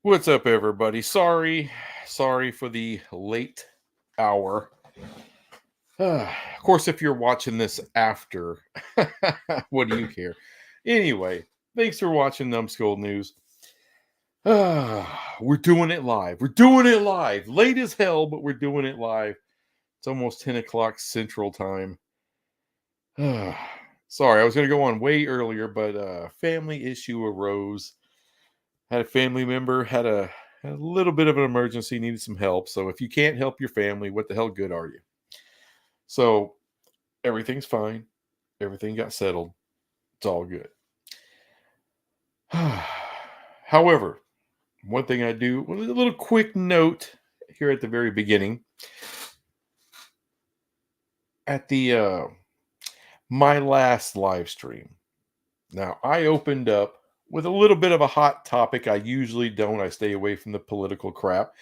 What's up, everybody? Sorry for the late hour. Of course, if you're watching this after, what do you care? Anyway, thanks for watching Numbskull News. We're doing it live. We're doing it live. Late as hell, but we're doing it live. It's almost 10 o'clock Central Time. Sorry, I was going to go on way earlier, but a family issue arose. Had a family member had a little bit of an emergency, needed some help. So if you can't help your family, what the hell good are you? So everything's fine. Everything got settled. It's all good. However, one thing I do, a little quick note here at the very beginning. At the my last live stream. Now, I opened up with a little bit of a hot topic. I usually don't. I stay away from the political crap.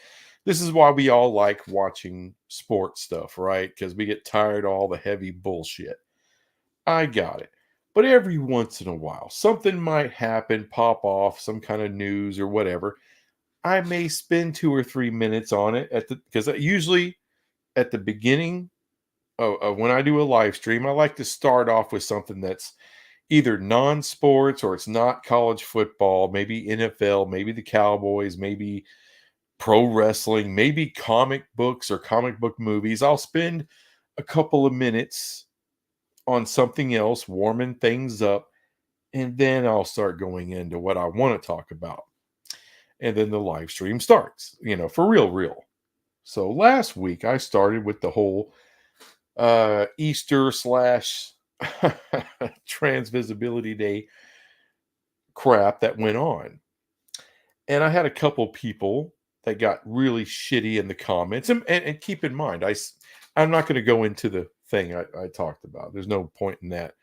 This is why we all like watching sports stuff, right? Because we get tired of all the heavy bullshit. I got it. But every once in a while, something might happen, pop off, some kind of news or whatever. I may spend 2 or 3 minutes on it because usually at the beginning of when I do a live stream, I like to start off with something that's either non-sports or it's not college football, maybe NFL, maybe the Cowboys, maybe pro wrestling, maybe comic books or comic book movies. I'll spend a couple of minutes on something else, warming things up, and then I'll start going into what I want to talk about. And then the live stream starts, for real. So last week I started with the whole Easter slash Transvisibility Day crap that went on. And I had a couple people that got really shitty in the comments. And keep in mind, I'm not going to go into the thing I talked about. There's no point in that.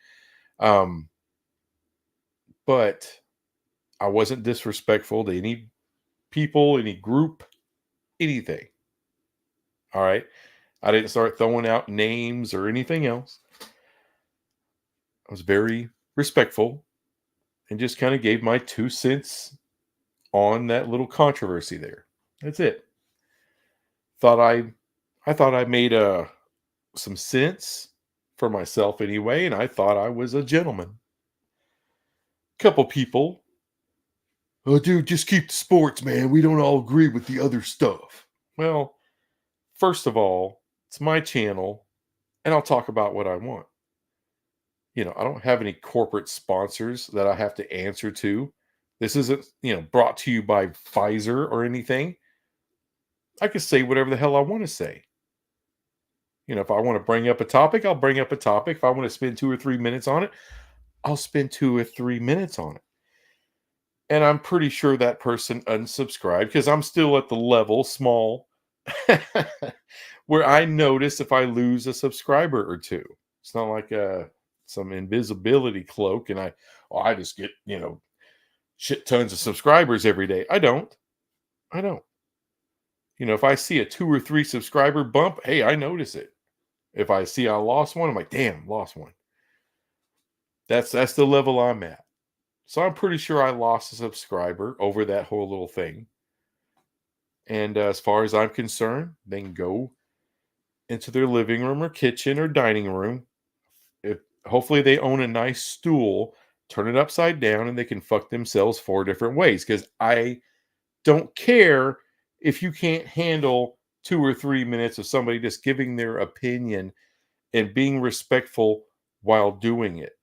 But I wasn't disrespectful to any people, any group, anything. All right. I didn't start throwing out names or anything else. I was very respectful and just kind of gave my 2 cents on that little controversy there. That's it. I thought I made some sense for myself anyway, and I thought I was a gentleman. Couple people, oh dude, just keep the sports, man. We don't all agree with the other stuff. Well, first of all, it's my channel, and I'll talk about what I want. I don't have any corporate sponsors that I have to answer to. This isn't, brought to you by Pfizer or anything. I can say whatever the hell I want to say. If I want to bring up a topic, I'll bring up a topic. If I want to spend 2 or 3 minutes on it, I'll spend 2 or 3 minutes on it. And I'm pretty sure that person unsubscribed because I'm still at the level, small, where I notice if I lose a subscriber or two. It's not like some invisibility cloak and I just get, shit tons of subscribers every day. I don't. If I see a 2 or 3 subscriber bump, hey, I notice it. If I see I lost one, I'm like, damn, lost one. That's the level I'm at. So I'm pretty sure I lost a subscriber over that whole little thing. And as far as I'm concerned, they can go into their living room or kitchen or dining room. Hopefully they own a nice stool, turn it upside down, and they can fuck themselves 4 different ways. Because I don't care if you can't handle 2 or 3 minutes of somebody just giving their opinion and being respectful while doing it.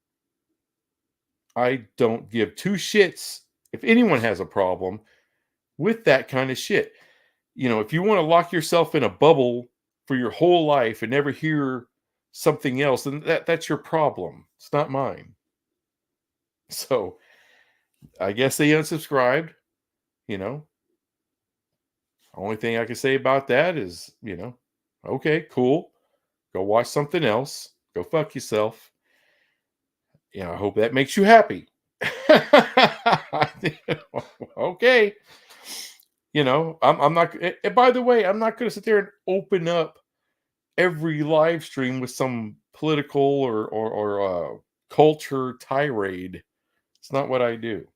I don't give 2 shits if anyone has a problem with that kind of shit. If you want to lock yourself in a bubble for your whole life and never hear something else, then that's your problem. It's not mine. So I guess they unsubscribed. Only thing I can say about that is, okay, cool. Go watch something else. Go fuck yourself. I hope that makes you happy. Okay. I'm not, and by the way, I'm not going to sit there and open up every live stream with some political or culture tirade. It's not what I do.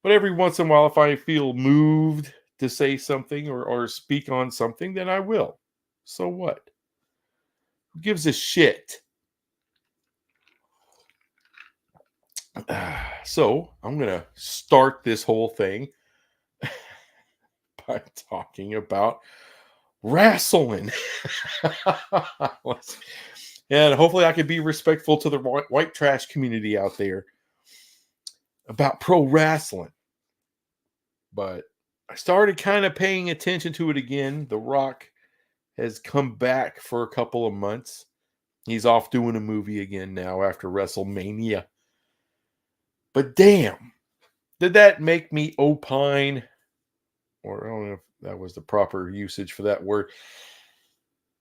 But every once in a while, if I feel moved to say something or speak on something, then I will. So what? Who gives a shit? So I'm going to start this whole thing by talking about wrestling. And hopefully I can be respectful to the white trash community out there about pro wrestling. But I started kind of paying attention to it again. The Rock has come back for a couple of months. He's off doing a movie again now after WrestleMania. But damn, did that make me opine? Or I don't know if that was the proper usage for that word.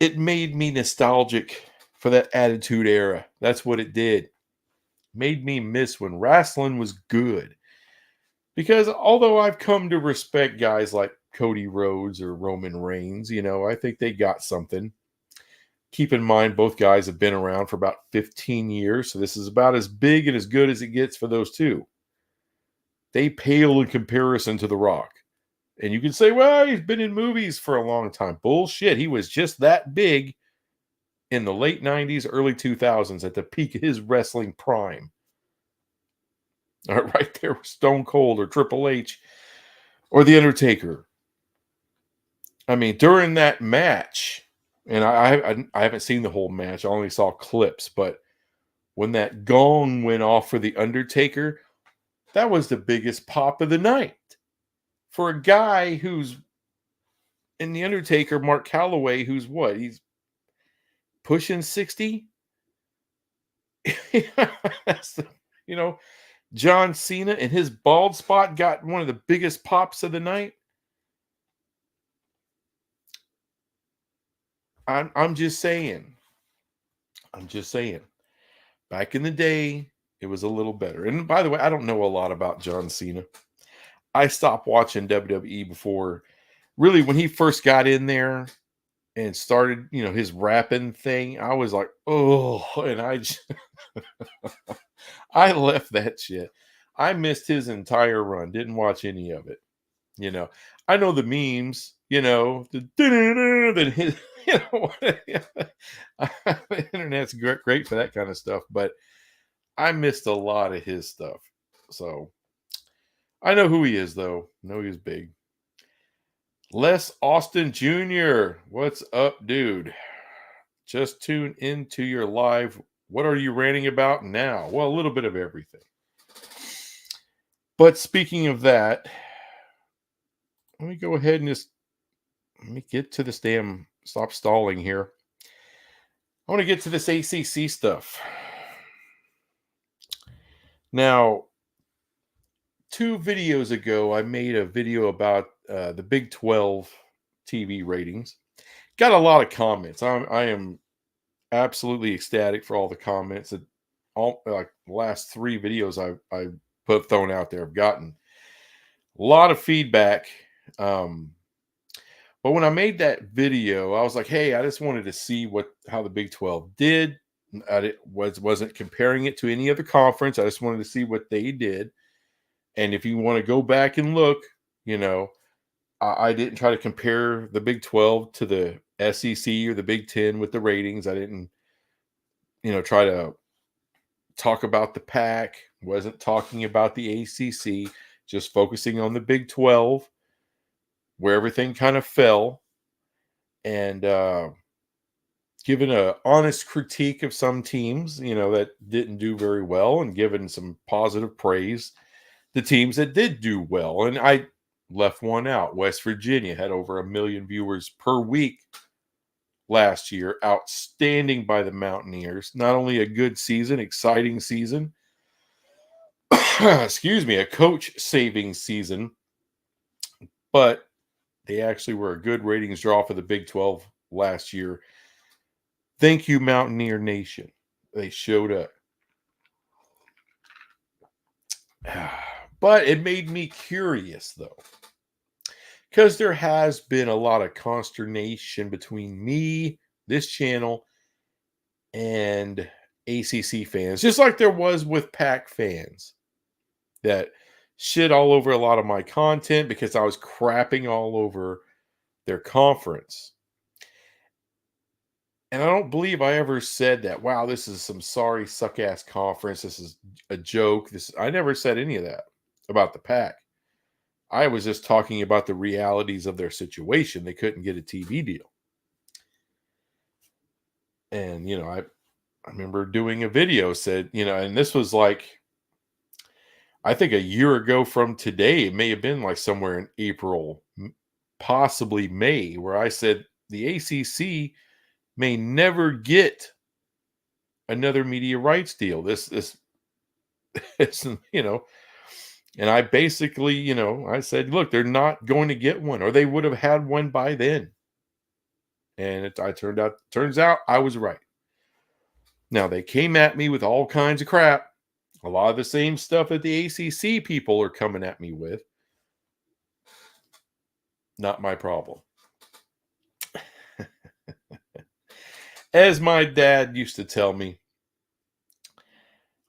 It made me nostalgic for that Attitude Era. That's what it did. Made me miss when wrestling was good. Because although I've come to respect guys like Cody Rhodes or Roman Reigns, I think they got something. Keep in mind, both guys have been around for about 15 years, so this is about as big and as good as it gets for those two. They pale in comparison to The Rock. And you can say, well, he's been in movies for a long time. Bullshit. He was just that big in the late 90s, early 2000s at the peak of his wrestling prime. Right there with Stone Cold or Triple H or The Undertaker. I mean, during that match, and I haven't seen the whole match. I only saw clips. But when that gong went off for The Undertaker, that was the biggest pop of the night. For a guy who's in The Undertaker, Mark Calloway, who's what? He's pushing 60? John Cena and his bald spot got one of the biggest pops of the night. I'm just saying. Back in the day, it was a little better. And by the way, I don't know a lot about John Cena. I stopped watching WWE before, really, when he first got in there and started, his rapping thing. I was like, oh, and I left that shit. I missed his entire run. Didn't watch any of it. I know the memes. The his, the internet's great for that kind of stuff. But I missed a lot of his stuff. So I know who he is, though. I know he was big. Les Austin Jr. What's up, dude? Just tune into your live. What are you ranting about now? Well, a little bit of everything. But speaking of that, let me go ahead and let me get to this stop stalling here. I want to get to this ACC stuff. Now, 2 videos ago, I made a video about the Big 12 TV ratings. Got a lot of comments. I am absolutely ecstatic for all the comments that the last 3 videos I thrown out there. I've gotten a lot of feedback. But when I made that video, I was like, hey, I just wanted to see how the Big 12 did. I wasn't comparing it to any other conference. I just wanted to see what they did. And if you want to go back and look, I didn't try to compare the Big 12 to the SEC or the Big 10 with the ratings. I didn't, try to talk about the Pac. Wasn't talking about the ACC. Just focusing on the Big 12, where everything kind of fell, and giving an honest critique of some teams, that didn't do very well, and giving some positive praise to teams that did do well. And I left one out. West Virginia had over 1 million viewers per week last year. Outstanding by the Mountaineers. Not only a good season, exciting season, a coach-saving season, but they actually were a good ratings draw for the Big 12 last year. Thank you, Mountaineer Nation. They showed up. But it made me curious, though, because there has been a lot of consternation between me, this channel, and ACC fans, just like there was with Pac fans, that shit all over a lot of my content because I was crapping all over their conference. And I don't believe I ever said that, wow, this is some sorry suck ass conference. This is a joke. I never said any of that about the pack. I was just talking about the realities of their situation. They couldn't get a TV deal. And, I remember doing a video said, and this was like, I think a year ago from today, it may have been like somewhere in April, possibly May, where I said the ACC may never get another media rights deal. This, and I basically, I said, look, they're not going to get one, or they would have had one by then. And turns out I was right. Now they came at me with all kinds of crap. A lot of the same stuff that the ACC people are coming at me with. Not my problem. As my dad used to tell me,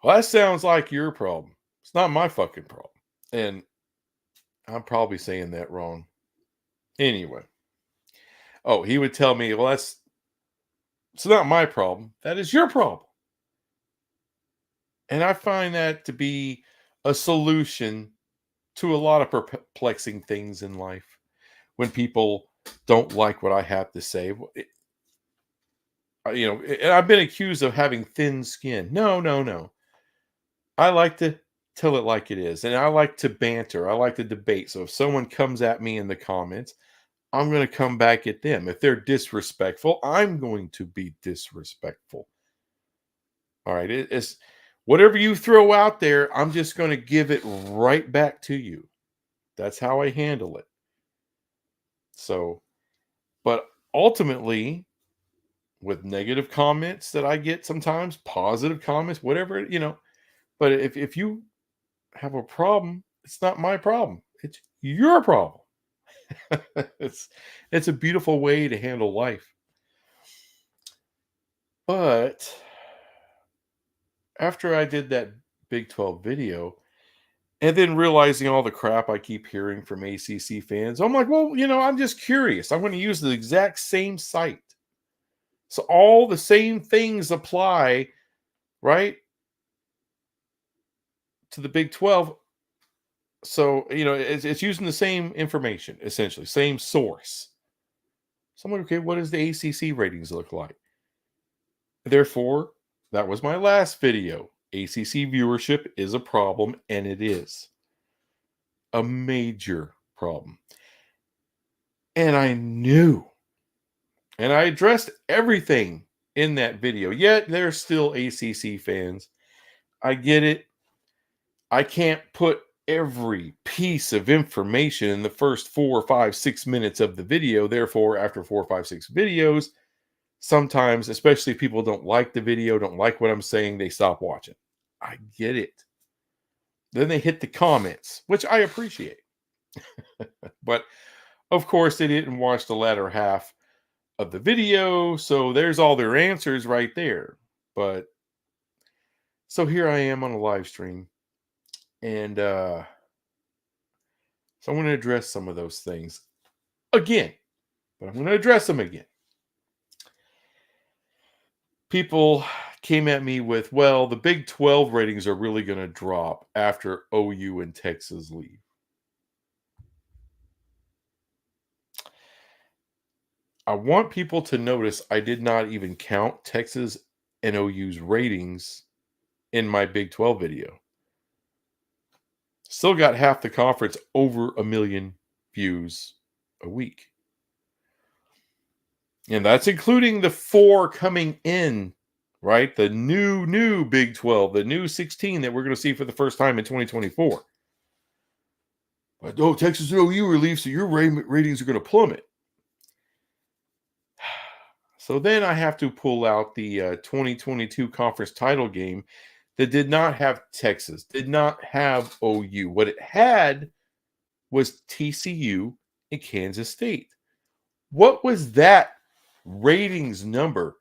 well, that sounds like your problem. It's not my fucking problem. And I'm probably saying that wrong. Anyway. Oh, he would tell me, well, it's not my problem. That is your problem. And I find that to be a solution to a lot of perplexing things in life. When people don't like what I have to say, and I've been accused of having thin skin. No. I like to tell it like it is. And I like to banter. I like to debate. So if someone comes at me in the comments, I'm going to come back at them. If they're disrespectful, I'm going to be disrespectful. All right. It's whatever you throw out there, I'm just going to give it right back to you. That's how I handle it. So, but ultimately, with negative comments that I get sometimes, positive comments, whatever, but if you have a problem, it's not my problem. It's your problem. It's a beautiful way to handle life. But after I did that Big 12 video, and then realizing all the crap I keep hearing from ACC fans, I'm like, well, I'm just curious. I'm going to use the exact same site. So all the same things apply, right, to the Big 12. So, it's using the same information, essentially, same source. So I'm like, okay, what does the ACC ratings look like? Therefore, that was my last video. ACC viewership is a problem, and it is a major problem. And I knew, and I addressed everything in that video, yet there's still ACC fans. I get it. I can't put every piece of information in the first 4, 5, 6 minutes of the video. Therefore, after 4, 5, 6 videos, sometimes, especially if people don't like the video, don't like what I'm saying, they stop watching. I get it. Then they hit the comments, which I appreciate. But of course, they didn't watch the latter half of the video, so there's all their answers right there. But so here I am on a live stream, and so I want to address some of those things again, but I'm going to address them again. People came at me with, well, the Big 12 ratings are really going to drop after OU and Texas leave. I want people to notice I did not even count Texas and OU's ratings in my Big 12 video. Still got half the conference over 1 million views a week. And that's including the 4 coming in, right? The new Big 12, the new 16 that we're going to see for the first time in 2024. But, Texas and OU relief, so your ratings are going to plummet. So then I have to pull out the 2022 conference title game that did not have Texas, did not have OU. What it had was TCU and Kansas State. What was that ratings number?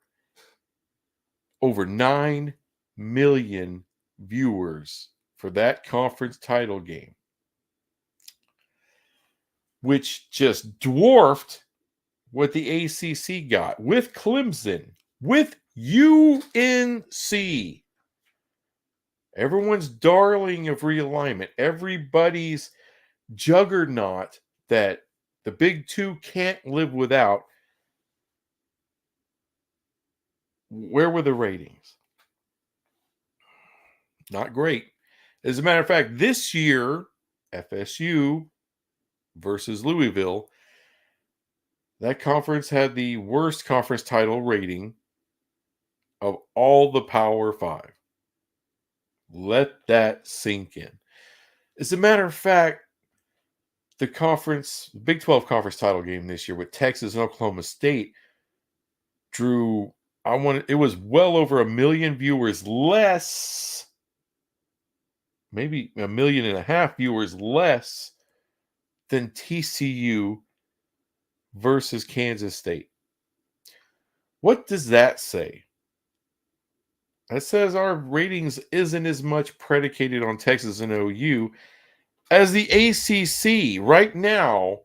Over 9 million viewers for that conference title game. which just dwarfed what the ACC got with Clemson, with UNC. Everyone's darling of realignment. Everybody's juggernaut that the Big Two can't live without. Where were the ratings? Not great. As a matter of fact, this year, FSU versus Louisville, that conference had the worst conference title rating of all the Power Five. Let that sink in. As a matter of fact, the Big 12 conference title game this year with Texas and Oklahoma State drew, it was well over 1 million viewers less, maybe 1.5 million viewers less than TCU versus Kansas State. What does that say? That says our ratings isn't as much predicated on Texas and OU as the ACC right now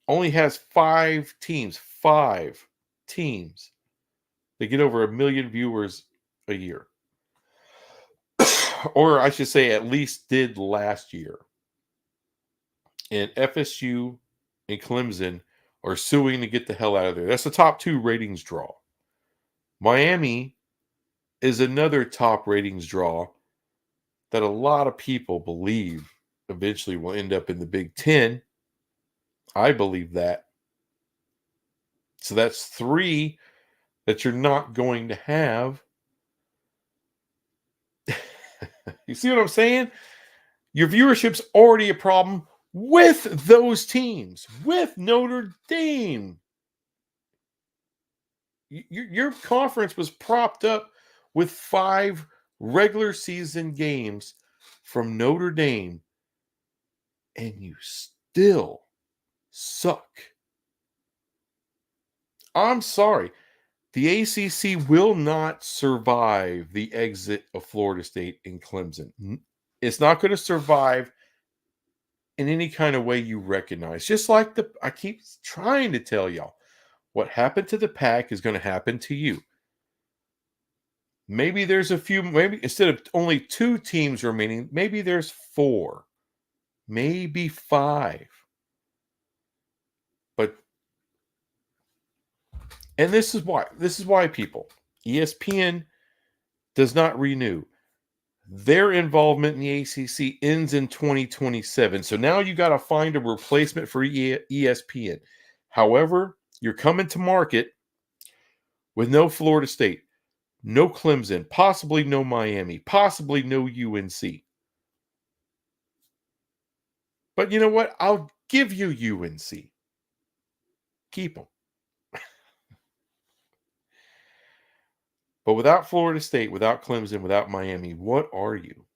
only has 5 teams that get over 1 million viewers a year. Or I should say at least did last year. And FSU and Clemson are suing to get the hell out of there. That's the top 2 ratings draw. Miami is another top ratings draw that a lot of people believe eventually will end up in the Big Ten. I believe that. So that's 3 that you're not going to have. You see what I'm saying? Your viewership's already a problem with those teams, with Notre Dame. Your conference was propped up with 5 regular season games from Notre Dame, and you still suck. I'm sorry. The ACC will not survive the exit of Florida State and Clemson. It's not going to survive in any kind of way you recognize. Just like I keep trying to tell y'all, what happened to the Pac is going to happen to you. Maybe there's maybe instead of only 2 teams remaining, maybe there's 4, maybe 5. And this is why people, ESPN does not renew. Their involvement in the ACC ends in 2027. So now you got to find a replacement for ESPN. However, you're coming to market with no Florida State, no Clemson, possibly no Miami, possibly no UNC. But you know what? I'll give you UNC. Keep them. But without Florida State, without Clemson, without Miami, what are you?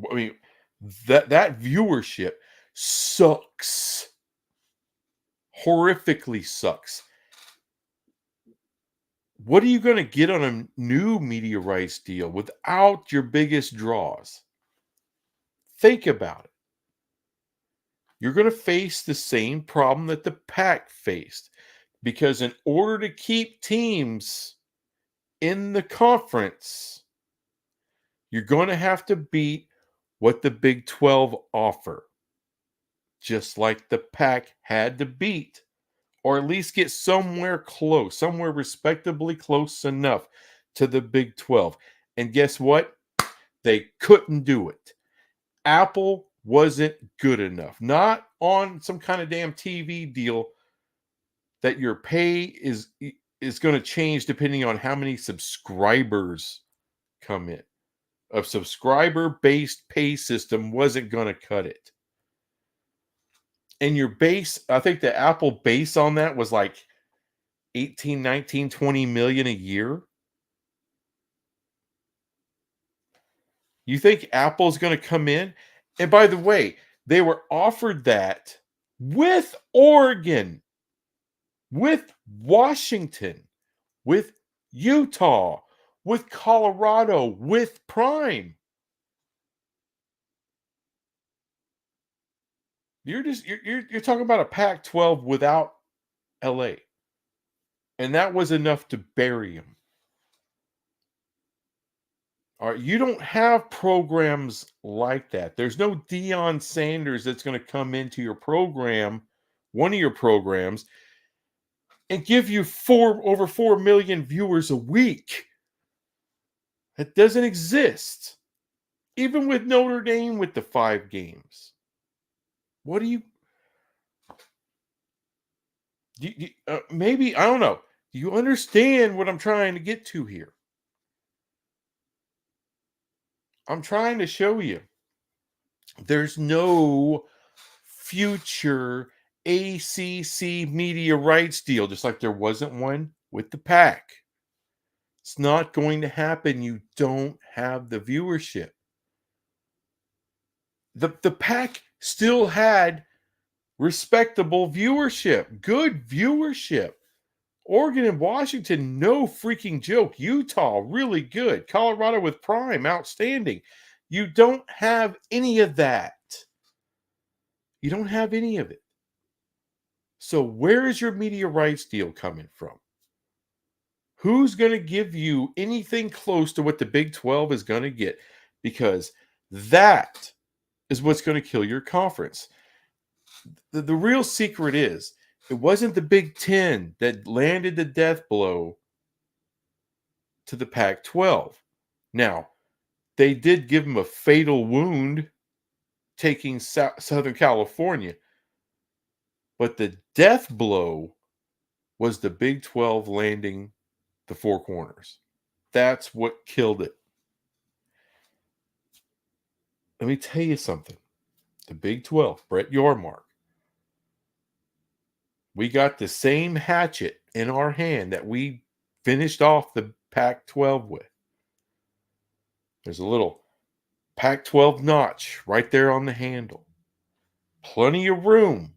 I mean, that viewership sucks. Horrifically sucks. What are you going to get on a new media rights deal without your biggest draws? Think about it. You're going to face the same problem that the Pac faced. Because in order to keep teams in the conference, you're going to have to beat what the Big 12 offer. Just like the Pac had to beat, or at least get somewhere close, somewhere respectably close enough to the Big 12. And guess what? They couldn't do it. Apple wasn't good enough. Not on some kind of damn TV deal that your pay is going to change depending on how many subscribers come in. A subscriber-based pay system wasn't going to cut it. And your base, I think the Apple base on that was like 18, 19, 20 million a year. You think Apple's going to come in? And by the way, they were offered that with Oregon, with Washington, with Utah, with Colorado, with Prime. You're talking about a Pac-12 without LA, and that was enough to bury him. All right, you don't have programs like that. There's no Deion Sanders that's going to come into your program, one of your programs, and give you over 4 million viewers a week. That doesn't exist. Even with Notre Dame with the 5 games. What do maybe, I don't know. Do you understand what I'm trying to get to here? I'm trying to show you there's no future ACC media rights deal, just like there wasn't one with the Pac. It's not going to happen. You don't have the viewership. The Pac still had respectable viewership, good viewership. Oregon and Washington, no freaking joke. Utah, really good. Colorado with Prime, outstanding. You don't have any of that. You don't have any of it. So where is your media rights deal coming from? Who's going to give you anything close to what the Big 12 is going to get? Because that is what's going to kill your conference. The real secret is it wasn't the Big 10 that landed the death blow to the Pac-12. Now, they did give him a fatal wound taking Southern California, but the death blow was the Big 12 landing the Four Corners. That's what killed it. Let me tell you something. The Big 12, Brett Yormark, we got the same hatchet in our hand that we finished off the Pac-12 with. There's a little Pac-12 notch right there on the handle. Plenty of room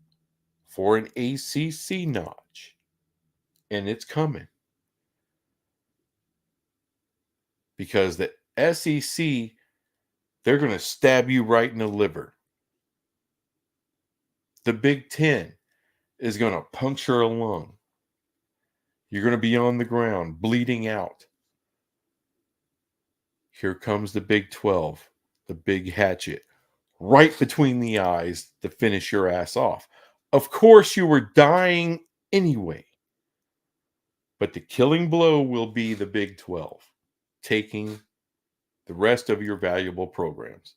for an ACC notch. And it's coming. Because the SEC, they're going to stab you right in the liver. The Big 10 is going to puncture a lung. You're going to be on the ground, bleeding out. Here comes the Big 12, the big hatchet, right between the eyes to finish your ass off. Of course, you were dying anyway. But the killing blow will be the Big 12 taking the rest of your valuable programs.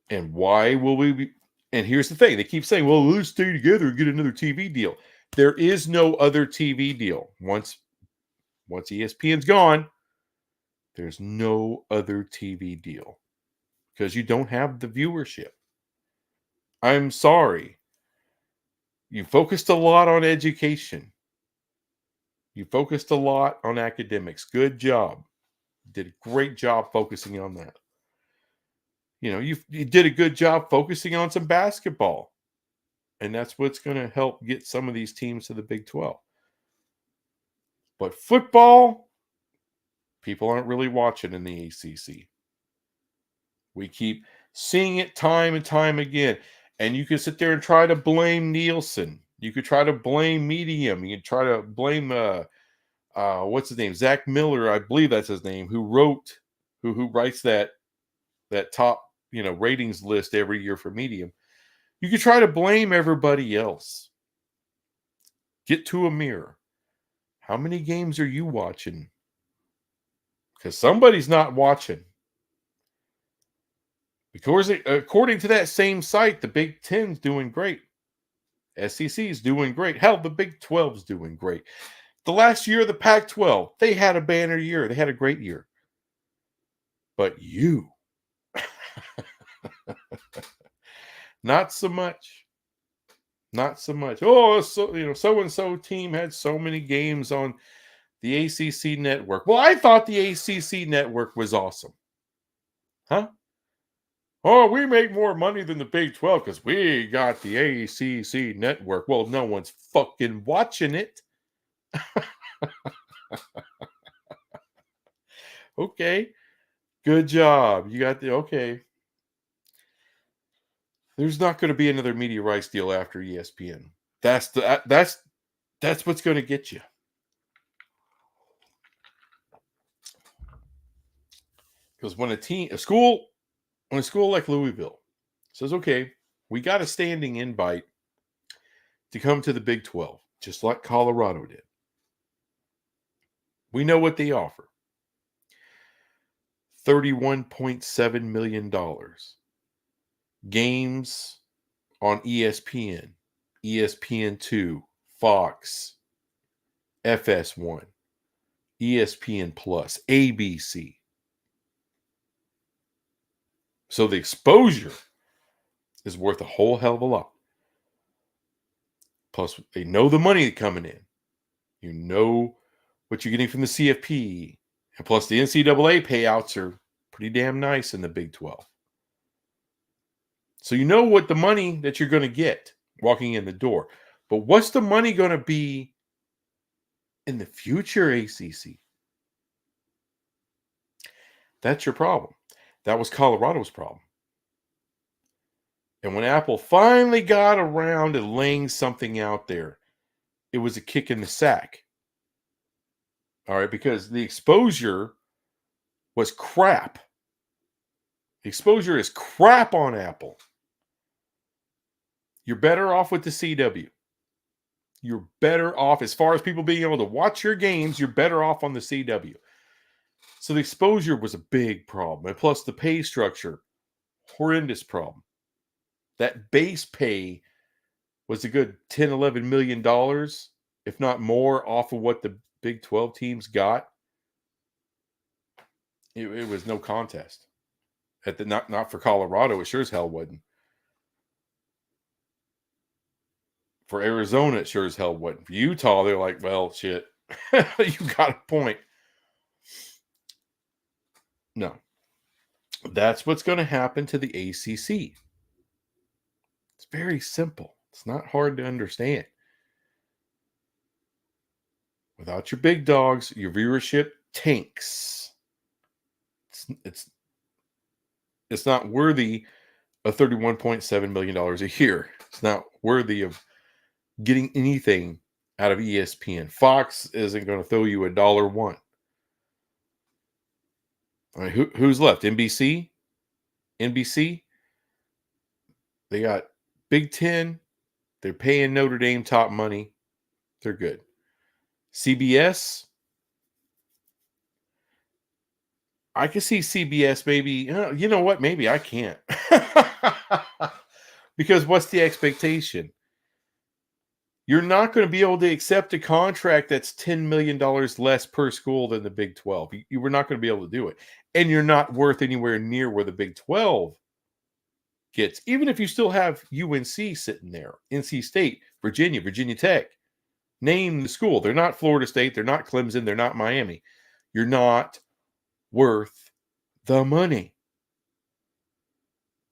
And why will we be? And here's the thing. They keep saying, well, let's stay together and get another TV deal. There is no other TV deal. Once ESPN's gone, there's no other TV deal because you don't have the viewership. I'm sorry. You focused a lot on education. You focused a lot on academics. Good job. Did a great job focusing on that. You know, you did a good job focusing on some basketball. And that's what's going to help get some of these teams to the Big 12. But football, people aren't really watching in the ACC. We keep seeing it time and time again. And you can sit there and try to blame Nielsen. You could try to blame Medium. You can try to blame, what's his name? Zach Miller, I believe that's his name, who writes that top, ratings list every year for Medium. You could try to blame everybody else. Get to a mirror. How many games are you watching? Because somebody's not watching. Because according to that same site, the Big 10's doing great. SEC's doing great. Hell, the Big 12's doing great. The last year of the Pac-12, they had a banner year. They had a great year. But you, not so much. Not so much. Oh, so-and-so team had so many games on the ACC network. Well, I thought the ACC network was awesome. Huh? Oh, we make more money than the Big 12 because we got the ACC network. Well, no one's fucking watching it. Okay. Good job. You got okay. There's not going to be another media rights deal after ESPN. That's what's going to get you. Because when a school like Louisville says, okay, we got a standing invite to come to the Big 12, just like Colorado did. We know what they offer. $31.7 million. Games on ESPN, ESPN2, Fox, FS1, ESPN Plus, ABC. So the exposure is worth a whole hell of a lot. Plus, they know the money coming in. You know what you're getting from the CFP. And plus, the NCAA payouts are pretty damn nice in the Big 12. So you know what the money that you're going to get walking in the door. But what's the money going to be in the future, ACC? That's your problem. That was Colorado's problem. And when Apple finally got around to laying something out there, it was a kick in the sack. All right, because the exposure was crap. The exposure is crap on Apple. You're better off with the CW. You're better off, as far as people being able to watch your games, you're better off on the CW. So the exposure was a big problem. And plus the pay structure, horrendous problem. That base pay was a good $10, $11 million, if not more, off of what the Big 12 teams got. It was no contest. Not for Colorado, it sure as hell wasn't. For Arizona, it sure as hell wasn't. For Utah, they're like, well, shit, you got a point. No. That's what's going to happen to the ACC. It's very simple. It's not hard to understand. Without your big dogs, your viewership tanks. It's not worthy of $31.7 million a year. It's not worthy of getting anything out of ESPN. Fox isn't going to throw you $1. I mean, who's left? NBC? NBC? They got Big Ten. They're paying Notre Dame top money. They're good. CBS? I can see CBS maybe. You know what? Maybe I can't. Because what's the expectation? You're not going to be able to accept a contract that's $10 million less per school than the Big 12. You were not going to be able to do it. And you're not worth anywhere near where the Big 12 gets. Even if you still have UNC sitting there, NC State, Virginia, Virginia Tech. Name the school. They're not Florida State. They're not Clemson. They're not Miami. You're not worth the money.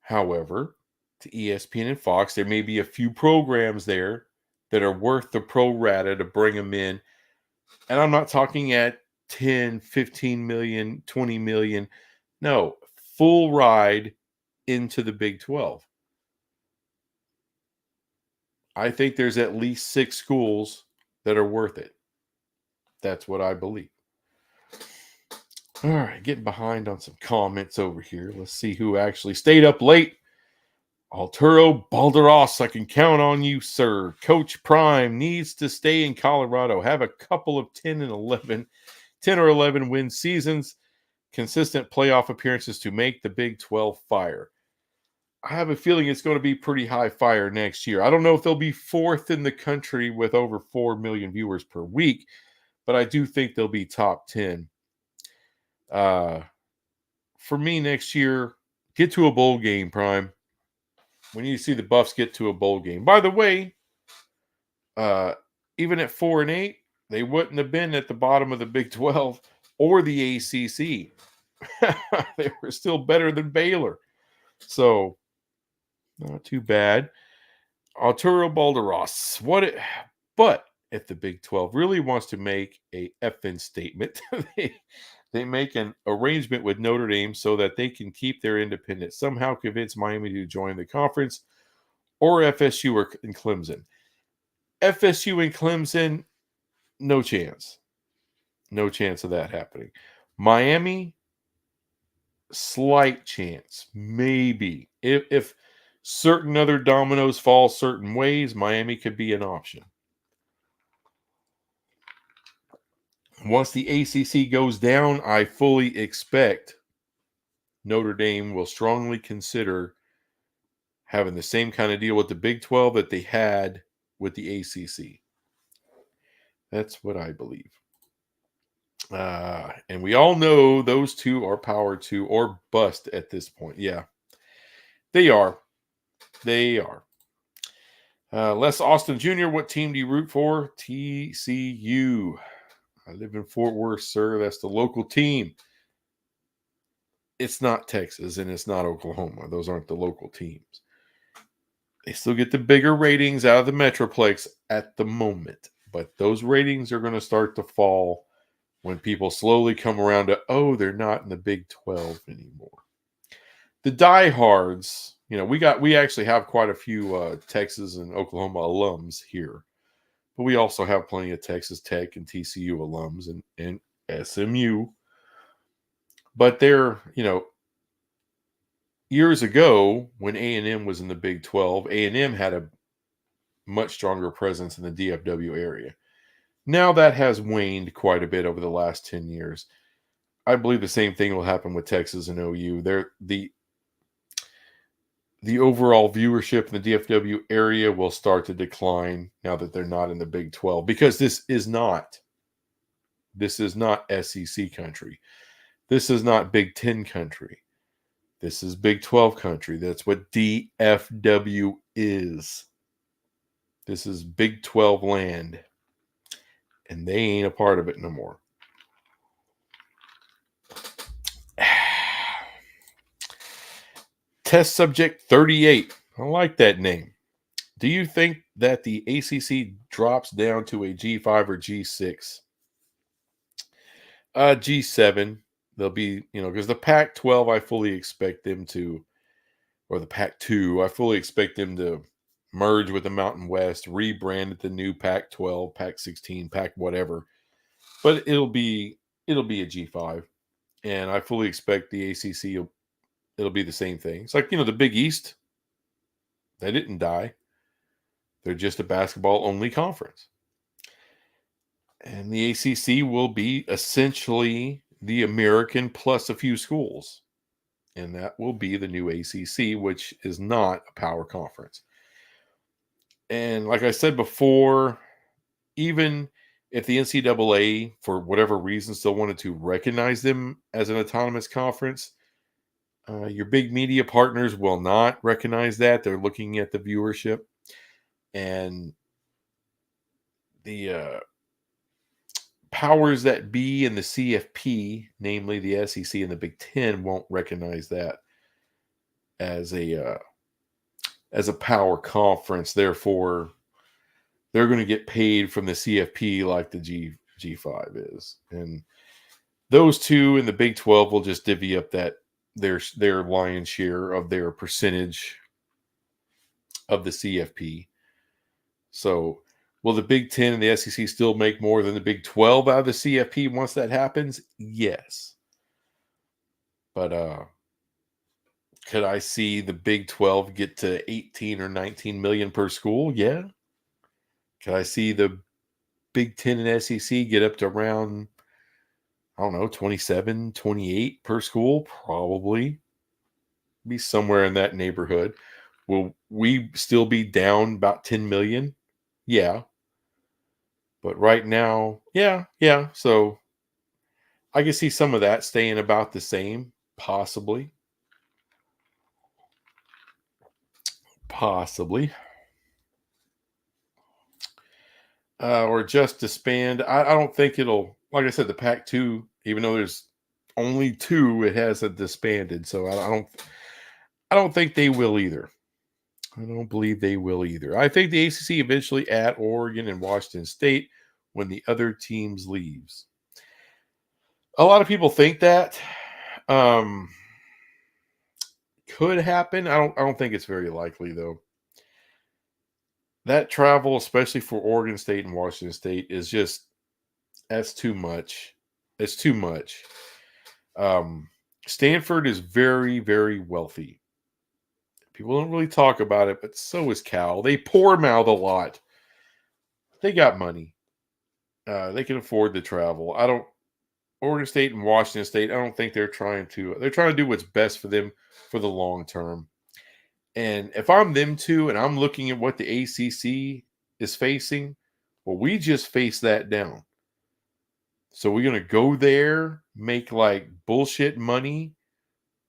However, to ESPN and Fox, there may be a few programs there that are worth the pro rata to bring them in. And I'm not talking at 10, 15 million, 20 million. No, full ride into the Big 12. I think there's at least 6 schools that are worth it. That's what I believe. All right, getting behind on some comments over here. Let's see who actually stayed up late. Arturo Balderas, I can count on you, sir. Coach Prime needs to stay in Colorado. Have a couple of 10 or 11 win seasons. Consistent playoff appearances to make the Big 12 fire. I have a feeling it's going to be pretty high fire next year. I don't know if they'll be 4th in the country with over 4 million viewers per week, but I do think they'll be top 10. For me next year, get to a bowl game, Prime. We need to see the Buffs get to a bowl game. By the way, even at 4-8, they wouldn't have been at the bottom of the Big 12 or the ACC. They were still better than Baylor. So, not too bad. Arturo Balderas. But if the Big 12 really wants to make a effing statement, they make an arrangement with Notre Dame so that they can keep their independence. Somehow convince Miami to join the conference or FSU and Clemson. FSU and Clemson, no chance. No chance of that happening. Miami, slight chance. Maybe. If certain other dominoes fall certain ways, Miami could be an option. Once the ACC goes down, I fully expect Notre Dame will strongly consider having the same kind of deal with the Big 12 that they had with the ACC. That's what I believe. And we all know those two are power to or bust at this point. Yeah, they are. They are. Les Austin Jr., what team do you root for? TCU. I live in Fort Worth, sir. That's the local team. It's not Texas and it's not Oklahoma. Those aren't the local teams. They still get the bigger ratings out of the Metroplex at the moment. But those ratings are going to start to fall when people slowly come around to, oh, they're not in the Big 12 anymore. The diehards, we actually have quite a few Texas and Oklahoma alums here. But we also have plenty of Texas Tech and TCU alums and SMU. But they're, years ago when A&M was in the Big 12, A&M had a much stronger presence in the DFW area. Now that has waned quite a bit over the last 10 years. I believe the same thing will happen with Texas and OU. The overall viewership in the DFW area will start to decline now that they're not in the Big 12 because this is not SEC country. This is not Big 10 country. This is Big 12 country. That's what DFW is. This is Big 12 land. And they ain't a part of it no more. Test subject 38. I like that name. Do you think that the ACC drops down to a G5 or G6? G7. They'll be, because the Pac-12, I fully expect them to, or the Pac-2, I fully expect them to merge with the Mountain West, rebrand it the new Pac-12, Pac-16, Pac whatever. But it'll be a G5. And I fully expect the ACC it'll be the same thing. It's like, the Big East. They didn't die. They're just a basketball-only conference. And the ACC will be essentially the American plus a few schools. And that will be the new ACC, which is not a power conference. And like I said before, even if the NCAA, for whatever reason, still wanted to recognize them as an autonomous conference, your big media partners will not recognize that. They're looking at the viewership. And the powers that be in the CFP, namely the SEC and the Big Ten, won't recognize that as a power conference. Therefore, they're going to get paid from the CFP like the G5 is. And those two in the Big 12 will just divvy up that their lion's share of their percentage of the CFP. So will the Big 10 and the SEC still make more than the Big 12 out of the CFP once that happens? Yes. But could I see the Big 12 get to 18 or 19 million per school? Yeah. Could I see the Big 10 and SEC get up to around, 27, 28 per school? Probably. Be somewhere in that neighborhood. Will we still be down about 10 million? Yeah. But right now, yeah. So I can see some of that staying about the same, possibly. Or just disband. I don't think it'll, like I said, the Pac-2, even though there's only two, it hasn't disbanded. So I don't think they will either. I don't believe they will either. I think the ACC eventually at Oregon and Washington State when the other teams leaves. A lot of people think that could happen. I don't think it's very likely though. that travel, especially for Oregon State and Washington State, is just that's too much. It's too much. Um, Stanford is very, very wealthy. People don't really talk about it, but so is Cal. They poor mouth a lot. They got money. They can afford to travel. I don't. Oregon State and Washington State. I don't think they're trying to. They're trying to do what's best for them for the long term. And if I'm them two, and I'm looking at what the ACC is facing, well, we just face that down. So we're gonna go there, make like bullshit money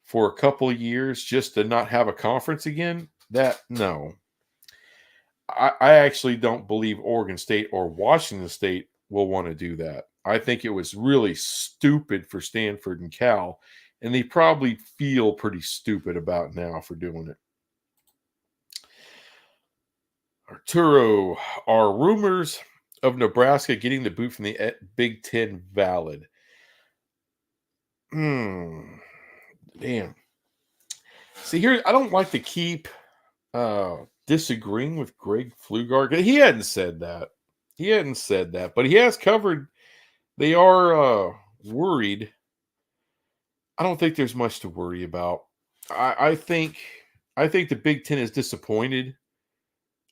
for a couple of years just to not have a conference again? That no. I actually don't believe Oregon State or Washington State will want to do that. I think it was really stupid for Stanford and Cal, and they probably feel pretty stupid about now for doing it. Arturo, are rumors of Nebraska getting the boot from the Big Ten valid? Damn. See, here, I don't like to keep disagreeing with Greg Flugard. He hadn't said that. He hadn't said that, but he has covered. They are worried. I don't think there's much to worry about. I think the Big Ten is disappointed.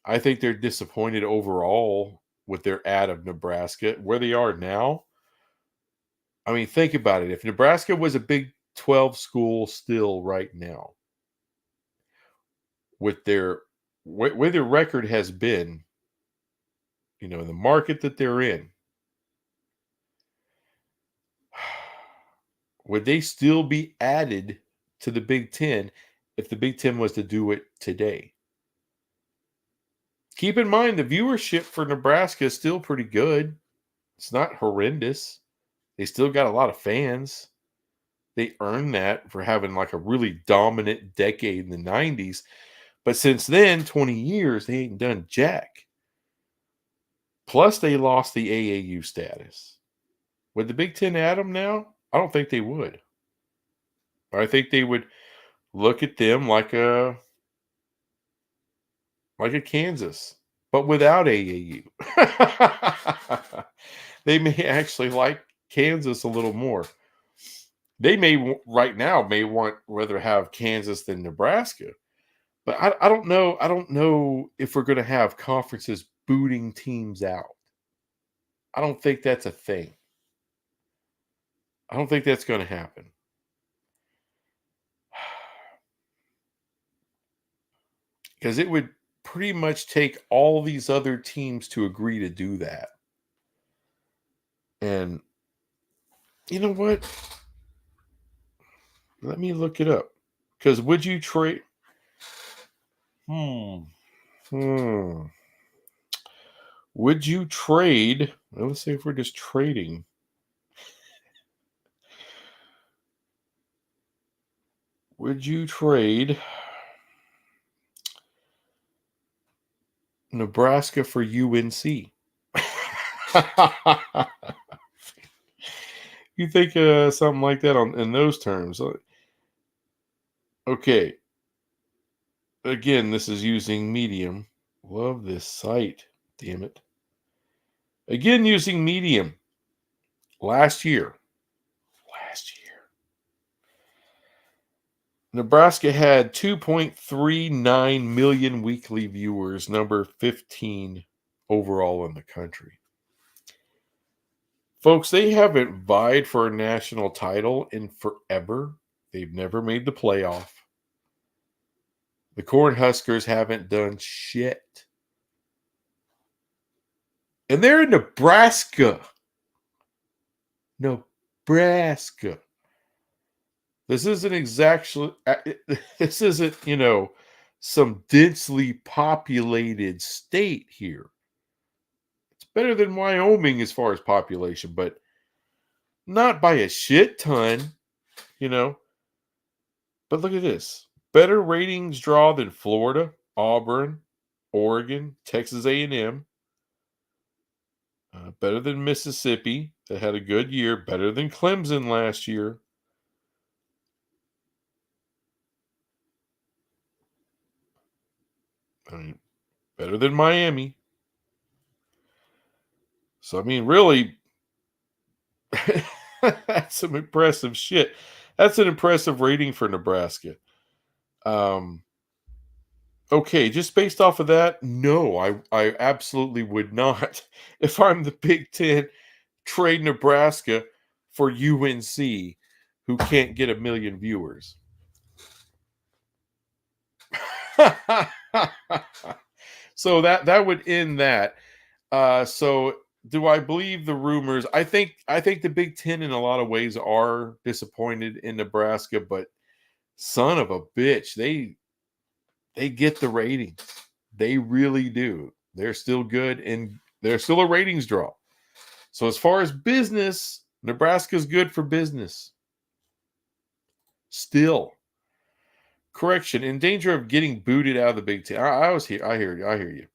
I think they're disappointed overall with their ad of Nebraska where they are now. I mean, think about it. If Nebraska was a Big 12 school still right now, with their where their record has been, in the market that they're in, would they still be added to the Big Ten if the Big Ten was to do it today? Keep in mind the viewership for Nebraska is still pretty good. It's not horrendous. They still got a lot of fans. They earned that for having like a really dominant decade in the 90s. But since then, 20 years, they ain't done jack. Plus, they lost the AAU status. Would the Big Ten add them now? I don't think they would. I think they would look at them like a Kansas, but without AAU. They may actually like Kansas a little more. They may right now want rather have Kansas than Nebraska. But I don't know. I don't know if we're going to have conferences booting teams out. I don't think that's a thing. I don't think that's going to happen. Because it would pretty much take all these other teams to agree to do that. And you know what? Let me look it up. Because would you trade? Would you trade? Well, let's see if we're just trading. Would you trade Nebraska for UNC? You think something like that in those terms? Okay. Again, this is using Medium. Love this site. Damn it. Again, using Medium. Last year. Nebraska had 2.39 million weekly viewers, number 15 overall in the country. Folks, they haven't vied for a national title in forever. They've never made the playoff. The Cornhuskers haven't done shit. And they're in Nebraska. Nebraska. This isn't exactly, this isn't, some densely populated state here. It's better than Wyoming as far as population, but not by a shit ton, But look at this. Better ratings draw than Florida, Auburn, Oregon, Texas A&M. Better than Mississippi, that had a good year. Better than Clemson last year. I mean, Better than Miami. So, I mean, really, that's some impressive shit. That's an impressive rating for Nebraska. Um, okay, just based off of that, no, I absolutely would not. If I'm the Big Ten, trade Nebraska for UNC, who can't get 1 million viewers. So that would end that. So do I believe the rumors? I think the Big Ten in a lot of ways are disappointed in Nebraska, but son of a bitch, they get the ratings. They really do. They're still good and they're still a ratings draw. So as far as business, Nebraska's good for business. Still. Correction, in danger of getting booted out of the Big Ten. I was here. I hear you. I hear you.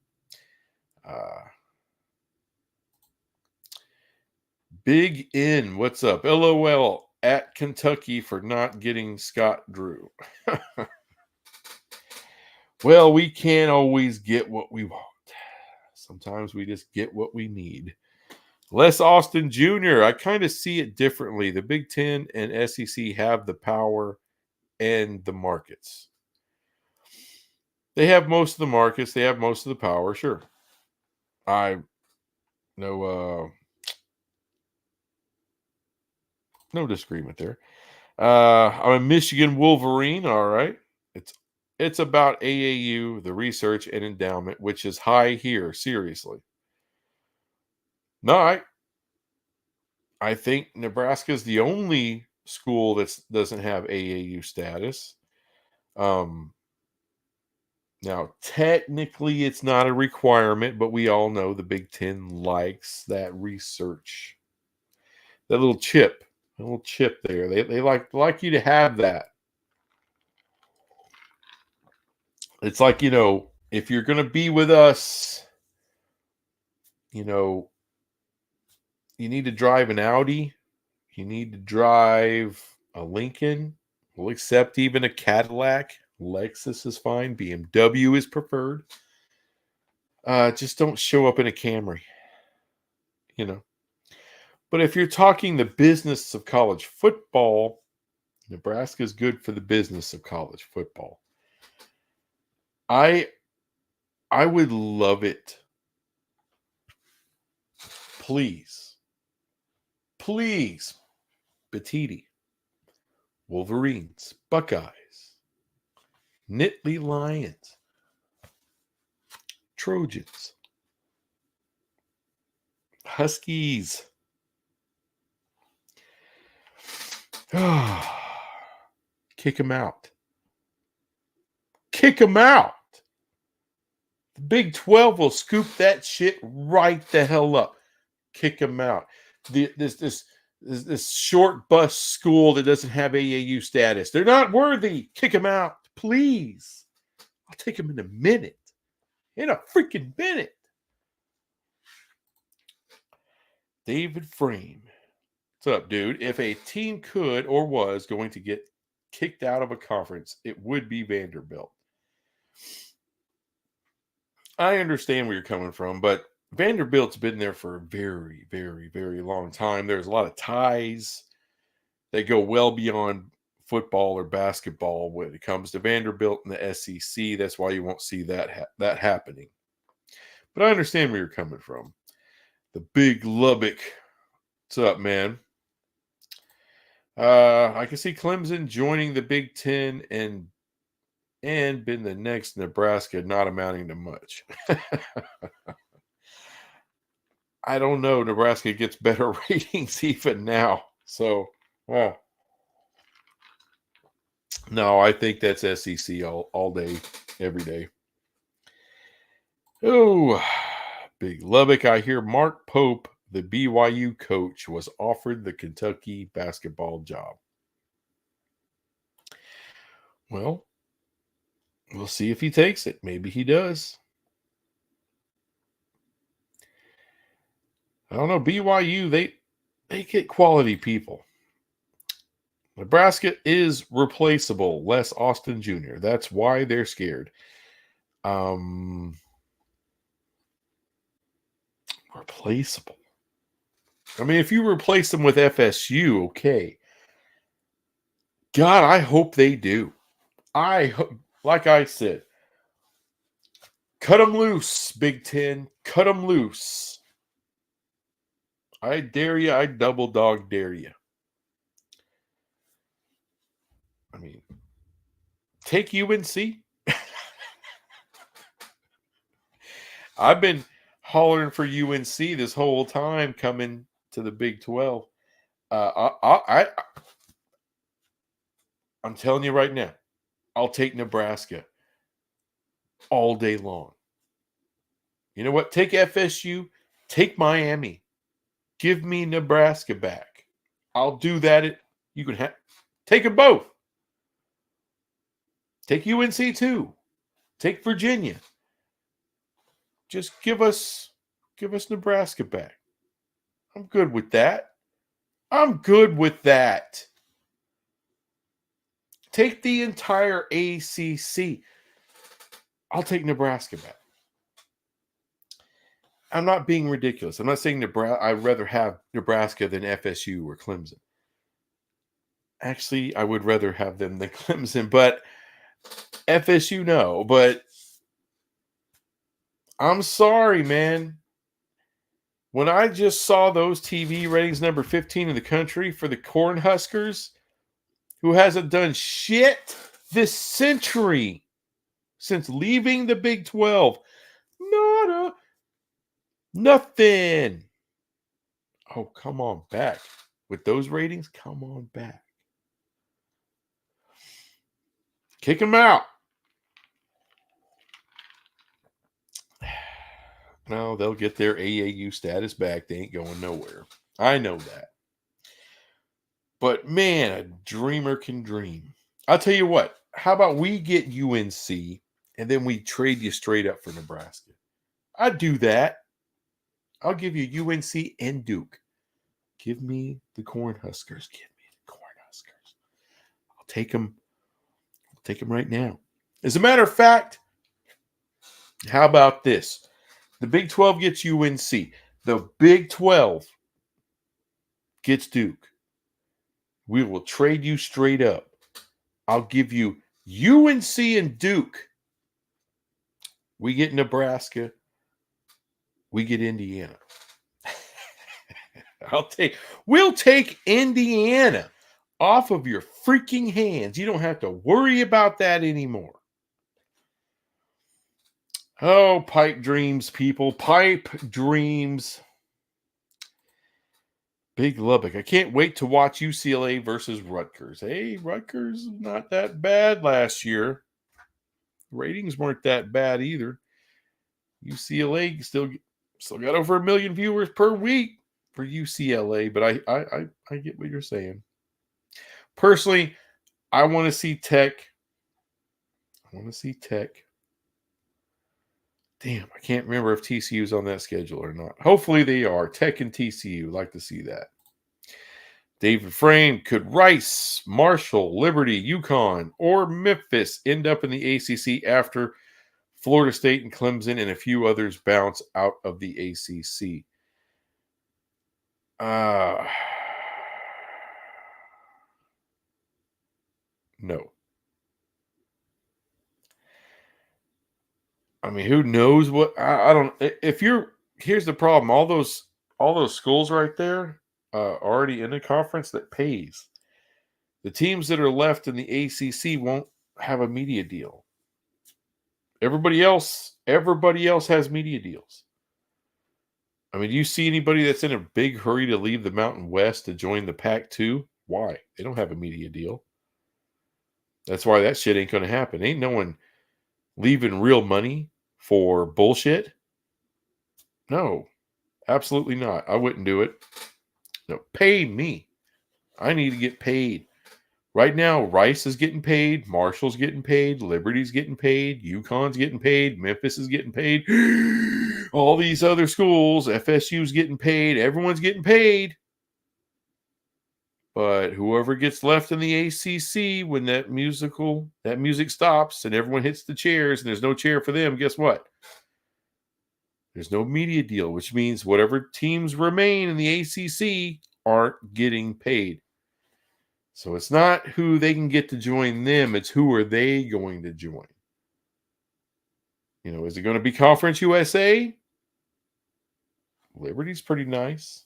Uh, Big N, what's up? LOL at Kentucky for not getting Scott Drew. Well, we can't always get what we want. Sometimes we just get what we need. Les Austin Jr., I kind of see it differently. The Big Ten and SEC have the power and the markets. They have most of the markets. They have most of the power. Sure. I know no disagreement there. I'm a Michigan Wolverine. All right. It's about AAU, the research and endowment, which is high here. Seriously. No, I think Nebraska is the only school that doesn't have AAU status. Now, technically, it's not a requirement, but we all know the Big Ten likes that research. That little chip, there. They like you to have that. It's like, if you're going to be with us, you need to drive an Audi. You need to drive a Lincoln. We'll accept even a Cadillac. Lexus is fine. BMW is preferred. Just don't show up in a Camry. But if you're talking the business of college football, Nebraska is good for the business of college football. I would love it. Please, Batiti, Wolverines, Buckeyes, Nittany Lions, Trojans, Huskies. Kick them out. Kick them out. The Big 12 will scoop that shit right the hell up. Kick them out. This short bus school that doesn't have AAU status. They're not worthy. Kick them out, please. I'll take them in a minute. In a freaking minute. David Frame. What's up, dude? If a team could or was going to get kicked out of a conference, it would be Vanderbilt. I understand where you're coming from, but Vanderbilt's been there for a very, very, very long time. There's a lot of ties that go well beyond football or basketball when it comes to Vanderbilt and the SEC. That's why you won't see that happening. But I understand where you're coming from. The Big Lubbock. What's up, man? I can see Clemson joining the Big Ten and been the next Nebraska, not amounting to much. I don't know. Nebraska gets better ratings even now. So, no, I think that's SEC all day, every day. Oh, Big Lubbock. I hear Mark Pope, the BYU coach, was offered the Kentucky basketball job. Well, we'll see if he takes it. Maybe he does. I don't know. BYU, they get quality people. Nebraska is replaceable. Les Austin Jr. That's why they're scared. replaceable. I mean, if you replace them with FSU, okay. God, I hope they do. Like I said, cut them loose, Big Ten. Cut them loose. I dare you. I double dog dare you. I mean, take UNC. I've been hollering for UNC this whole time coming to the Big 12. I'm telling you right now, I'll take Nebraska all day long. You know what? Take FSU, take Miami. Give me Nebraska back. I'll do that. You can take them both. Take UNC too. Take Virginia. Just give us Nebraska back. I'm good with that. I'm good with that. Take the entire ACC. I'll take Nebraska back. I'm not being ridiculous. I'm not saying Nebraska. I'd rather have Nebraska than FSU or Clemson. Actually, I would rather have them than Clemson, but FSU, no. But I'm sorry, man. When I just saw those TV ratings, number 15 in the country for the Cornhuskers, who hasn't done shit this century since leaving the Big 12. Nothing. Oh, come on back. With those ratings, come on back. Kick them out. No, they'll get their AAU status back. They ain't going nowhere. I know that. But man, a dreamer can dream. I'll tell you what. How about we get UNC and then we trade you straight up for Nebraska? I'd do that. I'll give you UNC and Duke. Give me the Cornhuskers. Give me the Cornhuskers. I'll take them. I'll take them right now. As a matter of fact, how about this? The Big 12 gets UNC. The Big 12 gets Duke. We will trade you straight up. I'll give you UNC and Duke. We get Nebraska. We get Indiana. We'll take Indiana off of your freaking hands. You don't have to worry about that anymore. Oh, pipe dreams, people. Pipe dreams. Big Lubbock. I can't wait to watch UCLA versus Rutgers. Hey, Rutgers not that bad last year. Ratings weren't that bad either. UCLA still got over 1 million viewers per week for UCLA, but I get what you're saying. Personally, I want to see Tech. Damn, I can't remember if TCU's on that schedule or not. Hopefully they are. Tech and TCU. Like to see that. David Frame, could Rice, Marshall, Liberty, UConn, or Memphis end up in the ACC after Florida State and Clemson and a few others bounce out of the ACC? No. I mean, who knows what? I don't. Here's the problem. All those schools right there already in the conference that pays. The teams that are left in the ACC won't have a media deal. Everybody else has media deals. I mean, do you see anybody that's in a big hurry to leave the Mountain West to join the Pac-2? Why? They don't have a media deal. That's why that shit ain't going to happen. Ain't no one leaving real money for bullshit. No, absolutely not. I wouldn't do it. No, pay me. I need to get paid. Right now, Rice is getting paid. Marshall's getting paid. Liberty's getting paid. UConn's getting paid. Memphis is getting paid. All these other schools, FSU's getting paid. Everyone's getting paid. But whoever gets left in the ACC when that music stops and everyone hits the chairs and there's no chair for them, guess what? There's no media deal, which means whatever teams remain in the ACC aren't getting paid. So it's not who they can get to join them, it's who are they going to join. Is it going to be Conference USA? Liberty's pretty nice.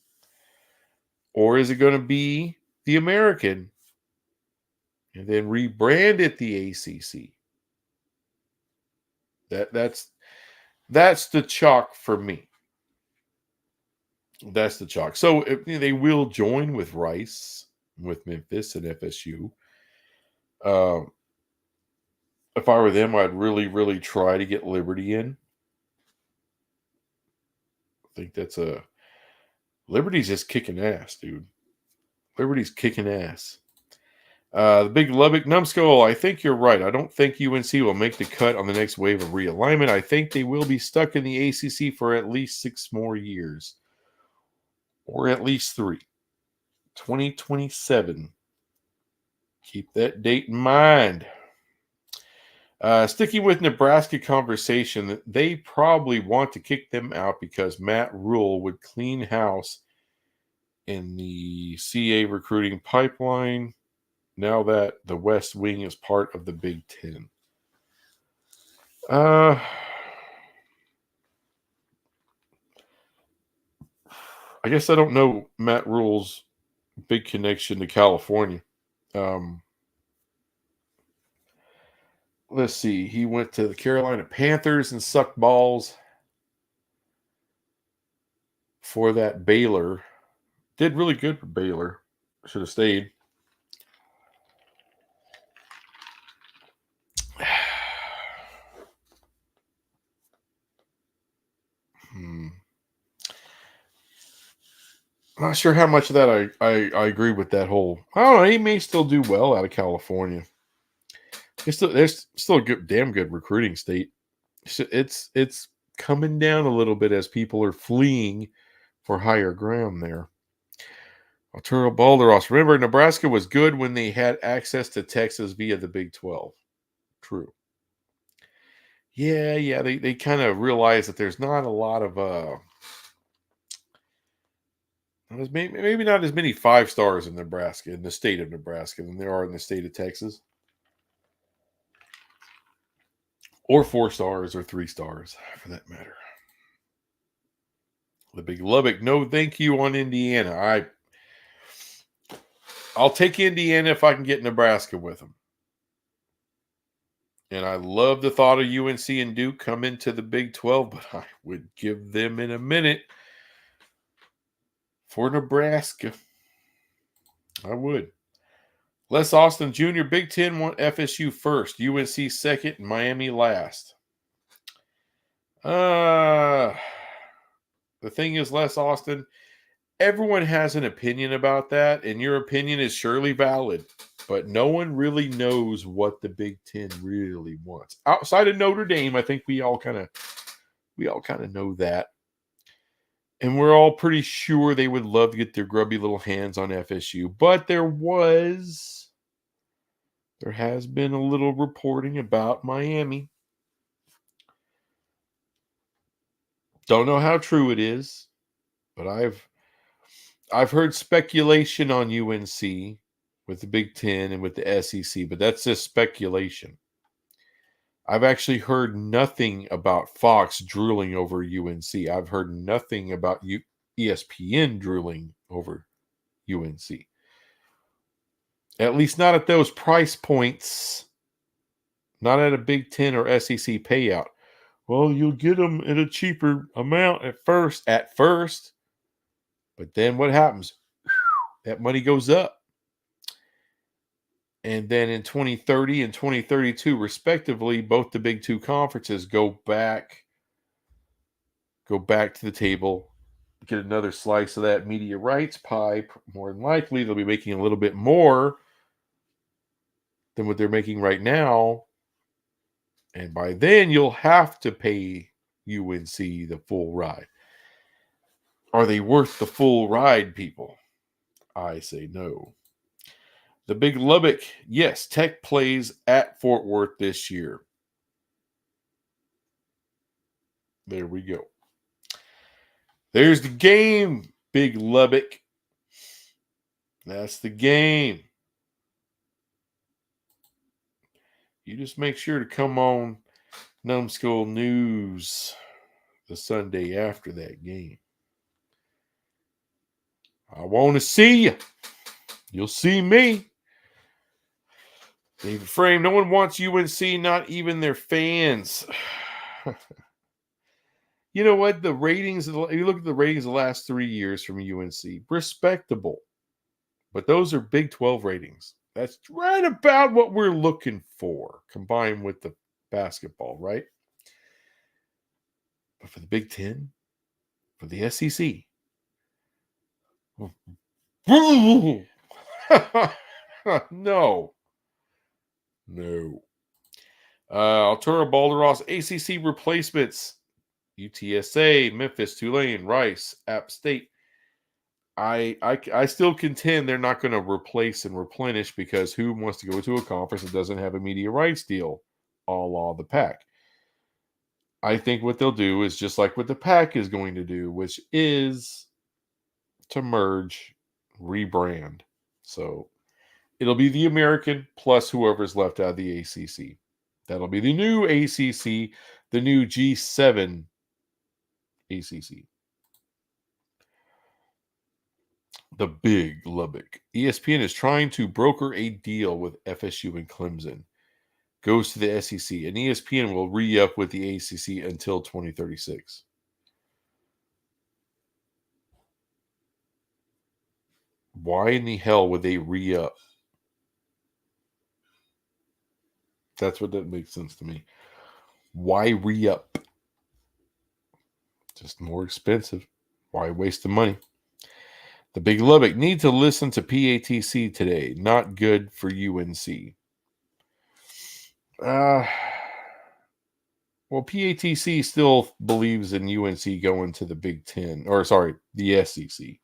Or is it going to be the American and then rebrand it the ACC? That's the chalk for me. That's the chalk. So they will join with Rice, with Memphis, and FSU. If I were them, I'd really, really try to get Liberty in. I think Liberty's just kicking ass, dude. Liberty's kicking ass. The big Lubbock numbskull, I think you're right. I don't think UNC will make the cut on the next wave of realignment. I think they will be stuck in the ACC for at least 6 more years. Or at least 3. 2027. Keep that date in mind. Sticking with Nebraska conversation, they probably want to kick them out because Matt Rule would clean house in the CA recruiting pipeline now that the West Wing is part of the Big Ten. I guess I don't know Matt Rule's big connection to California. Let's see. He went to the Carolina Panthers and sucked balls for that Baylor. Did really good for Baylor. Should have stayed. I'm not sure how much of that I agree with that whole. I don't know. He may still do well out of California. There's still a damn good recruiting state. It's coming down a little bit as people are fleeing for higher ground there. Arturo Balderos. Remember, Nebraska was good when they had access to Texas via the Big 12. True. Yeah. They kind of realize that there's not a lot of maybe not as many 5 stars in Nebraska, in the state of Nebraska, than there are in the state of Texas. Or 4 stars or 3 stars, for that matter. The big Lubbock, no thank you on Indiana. I'll take Indiana if I can get Nebraska with them. And I love the thought of UNC and Duke come into the Big 12, but I would give them in a minute for Nebraska. I would. Les Austin Jr., Big Ten want FSU first, UNC second, and Miami last. The thing is, Les Austin, everyone has an opinion about that, and your opinion is surely valid, but no one really knows what the Big Ten really wants. Outside of Notre Dame, I think we all kind of know that. And we're all pretty sure they would love to get their grubby little hands on FSU. But there has been a little reporting about Miami. Don't know how true it is, but I've heard speculation on UNC with the Big Ten and with the SEC, but that's just speculation. I've actually heard nothing about Fox drooling over UNC. I've heard nothing about ESPN drooling over UNC. At least not at those price points. Not at a Big Ten or SEC payout. Well, you'll get them at a cheaper amount at first. But then what happens? That money goes up. And then in 2030 and 2032, respectively, both the big 2 conferences go back to the table, get another slice of that media rights pie. More than likely, they'll be making a little bit more than what they're making right now. And by then, you'll have to pay UNC the full ride. Are they worth the full ride, people? I say no. The big Lubbock, yes, Tech plays at Fort Worth this year. There we go. There's the game, Big Lubbock. That's the game. You just make sure to come on Numbskull News the Sunday after that game. I want to see you. You'll see me. David Frame, no one wants UNC, not even their fans. You know what? The ratings, if you look at the ratings the last 3 years from UNC, respectable. But those are Big 12 ratings. That's right about what we're looking for, combined with the basketball, right? But for the Big 10, for the SEC, no. Arturo Balderas, ACC replacements. UTSA, Memphis, Tulane, Rice, App State. I still contend they're not going to replace and replenish, because who wants to go to a conference that doesn't have a media rights deal, a la the Pac? I think what they'll do is just like what the Pac is going to do, which is to merge, rebrand. So it'll be the American plus whoever's left out of the ACC. That'll be the new ACC, the new G7 ACC. The Big Lubbock. ESPN is trying to broker a deal with FSU and Clemson. Goes to the SEC, and ESPN will re-up with the ACC until 2036. Why in the hell would they re-up? That's what that makes sense to me. Why re-up? Just more expensive. Why waste the money? The Big Lubbock need to listen to PATC today. Not good for UNC. Well, PATC still believes in UNC going to the Big Ten, or sorry, the SEC.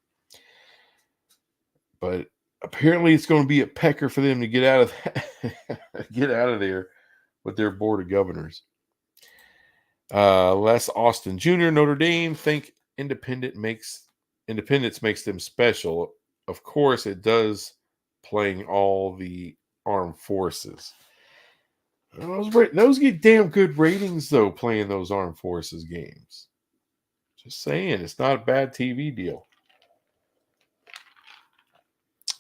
But apparently, it's going to be a pecker for them to get out of get out of there with their board of governors. Les Austin Jr., Notre Dame, think independence makes them special. Of course, it does, playing all the armed forces. Those get damn good ratings, though, playing those armed forces games. Just saying, it's not a bad TV deal.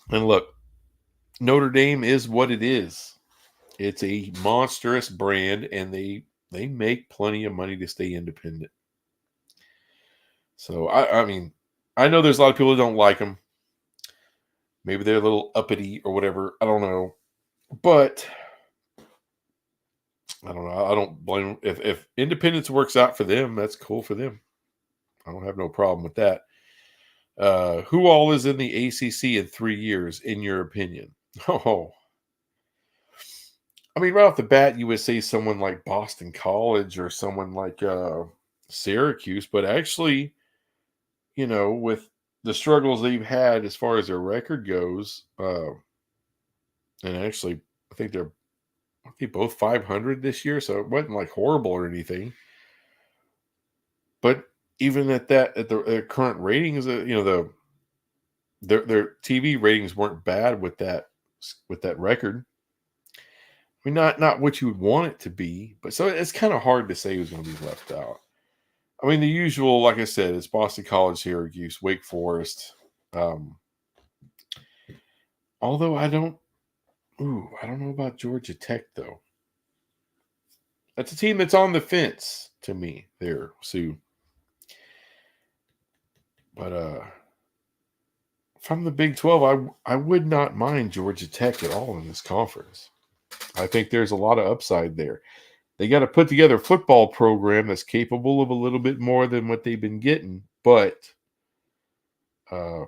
And look, Notre Dame is what it is. It's a monstrous brand, and they make plenty of money to stay independent. So, I mean, I know there's a lot of people who don't like them. Maybe they're a little uppity or whatever. I don't know. But I don't know. I don't blame them. If independence works out for them, that's cool for them. I don't have no problem with that. Who all is in the ACC in 3 years, in your opinion? Oh, I mean, right off the bat, you would say someone like Boston College or someone like Syracuse. But actually, with the struggles they've had as far as their record goes, and actually, I think they're both 500 this year, so it wasn't like horrible or anything. But even at the current ratings, their TV ratings weren't bad with that record. I mean, not what you would want it to be, but so it's kind of hard to say who's going to be left out. I mean, the usual, like I said, it's Boston College, Syracuse, Wake Forest. Although I don't know about Georgia Tech, though. That's a team that's on the fence to me there, Sue. But from the Big 12, I would not mind Georgia Tech at all in this conference. I think there's a lot of upside there. They got to put together a football program that's capable of a little bit more than what they've been getting, but I